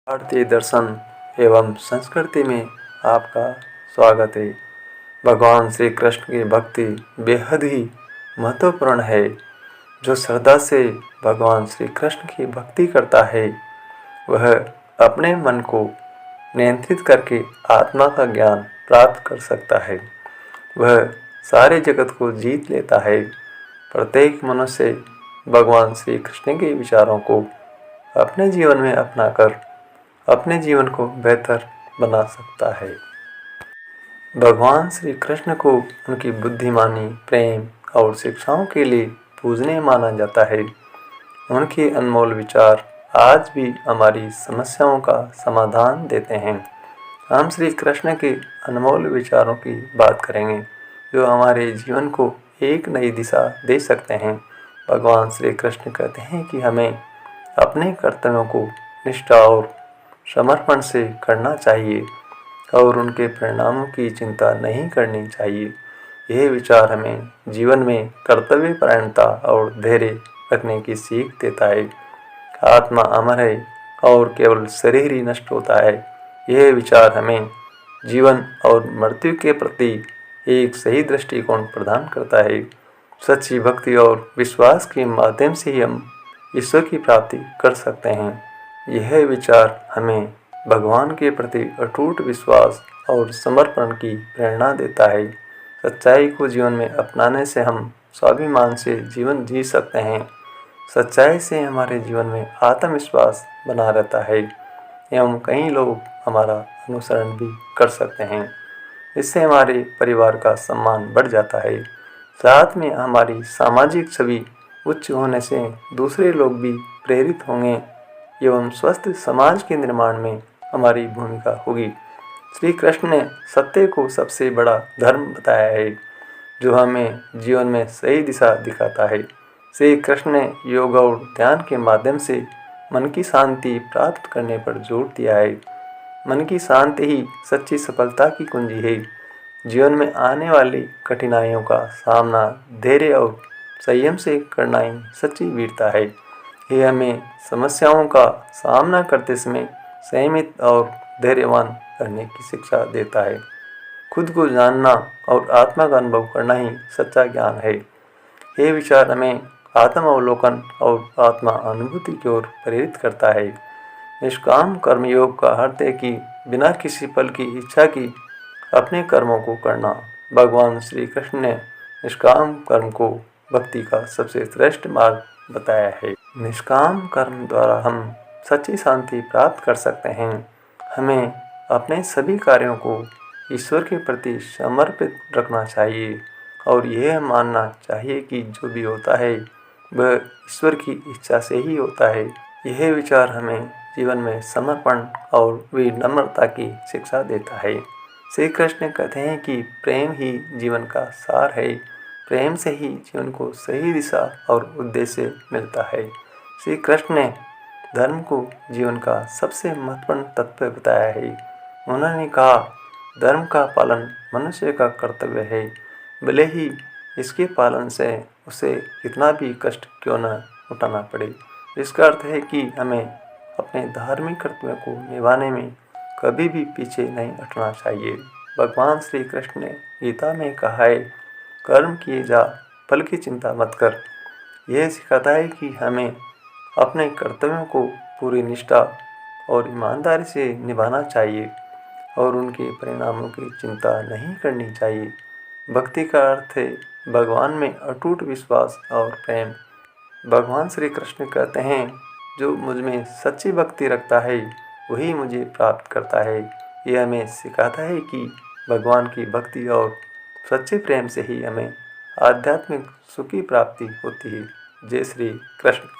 भारतीय दर्शन एवं संस्कृति में आपका स्वागत है। भगवान श्री कृष्ण की भक्ति बेहद ही महत्वपूर्ण है। जो श्रद्धा से भगवान श्री कृष्ण की भक्ति करता है वह अपने मन को नियंत्रित करके आत्मा का ज्ञान प्राप्त कर सकता है। वह सारे जगत को जीत लेता है। प्रत्येक मनुष्य भगवान श्री कृष्ण के विचारों को अपने जीवन में अपनाकर अपने जीवन को बेहतर बना सकता है। भगवान श्री कृष्ण को उनकी बुद्धिमानी, प्रेम और शिक्षाओं के लिए पूजनीय माना जाता है। उनके अनमोल विचार आज भी हमारी समस्याओं का समाधान देते हैं। हम श्री कृष्ण के अनमोल विचारों की बात करेंगे जो हमारे जीवन को एक नई दिशा दे सकते हैं। भगवान श्री कृष्ण कहते हैं कि हमें अपने कर्तव्यों को निष्ठा और समर्पण से करना चाहिए और उनके परिणामों की चिंता नहीं करनी चाहिए। यह विचार हमें जीवन में कर्तव्य परायणता और धैर्य रखने की सीख देता है। आत्मा अमर है और केवल शरीर ही नष्ट होता है। यह विचार हमें जीवन और मृत्यु के प्रति एक सही दृष्टिकोण प्रदान करता है। सच्ची भक्ति और विश्वास के माध्यम से ही हम ईश्वर की प्राप्ति कर सकते हैं। यह विचार हमें भगवान के प्रति अटूट विश्वास और समर्पण की प्रेरणा देता है। सच्चाई को जीवन में अपनाने से हम स्वाभिमान से जीवन जी सकते हैं। सच्चाई से हमारे जीवन में आत्मविश्वास बना रहता है एवं कई लोग हमारा अनुसरण भी कर सकते हैं। इससे हमारे परिवार का सम्मान बढ़ जाता है। साथ में हमारी सामाजिक छवि उच्च होने से दूसरे लोग भी प्रेरित होंगे एवं स्वस्थ समाज के निर्माण में हमारी भूमिका होगी। श्री कृष्ण ने सत्य को सबसे बड़ा धर्म बताया है जो हमें जीवन में सही दिशा दिखाता है। श्री कृष्ण ने योग और ध्यान के माध्यम से मन की शांति प्राप्त करने पर जोर दिया है। मन की शांति ही सच्ची सफलता की कुंजी है। जीवन में आने वाली कठिनाइयों का सामना धैर्य और संयम से करना ही सच्ची वीरता है। यह हमें समस्याओं का सामना करते समय संयमित और धैर्यवान रहने की शिक्षा देता है। खुद को जानना और आत्मा का अनुभव करना ही सच्चा ज्ञान है। यह विचार हमें आत्म अवलोकन और आत्मा अनुभूति की ओर प्रेरित करता है। निष्काम कर्मयोग का अर्थ है कि बिना किसी फल की इच्छा की अपने कर्मों को करना। भगवान श्री कृष्ण ने निष्काम कर्म को भक्ति का सबसे श्रेष्ठ मार्ग बताया है। निष्काम कर्म द्वारा हम सच्ची शांति प्राप्त कर सकते हैं। हमें अपने सभी कार्यों को ईश्वर के प्रति समर्पित रखना चाहिए और यह मानना चाहिए कि जो भी होता है वह ईश्वर की इच्छा से ही होता है। यह विचार हमें जीवन में समर्पण और विनम्रता की शिक्षा देता है। श्री कृष्ण कहते हैं कि प्रेम ही जीवन का सार है। प्रेम से ही जीवन को सही दिशा और उद्देश्य मिलता है। श्री कृष्ण ने धर्म को जीवन का सबसे महत्वपूर्ण तत्व बताया है। उन्होंने कहा, धर्म का पालन मनुष्य का कर्तव्य है, भले ही इसके पालन से उसे कितना भी कष्ट क्यों न उठाना पड़े। इसका अर्थ है कि हमें अपने धार्मिक कर्तव्यों को निभाने में कभी भी पीछे नहीं हटना चाहिए। भगवान श्री कृष्ण ने गीता में कहा है, कर्म किए जा, फल की चिंता मत कर। यह सिखाता है कि हमें अपने कर्तव्यों को पूरी निष्ठा और ईमानदारी से निभाना चाहिए और उनके परिणामों की चिंता नहीं करनी चाहिए। भक्ति का अर्थ है भगवान में अटूट विश्वास और प्रेम। भगवान श्री कृष्ण कहते हैं, जो मुझ में सच्ची भक्ति रखता है वही मुझे प्राप्त करता है। यह हमें सिखाता है कि भगवान की भक्ति और सच्चे प्रेम से ही हमें आध्यात्मिक सुख की प्राप्ति होती है। जय श्री कृष्ण।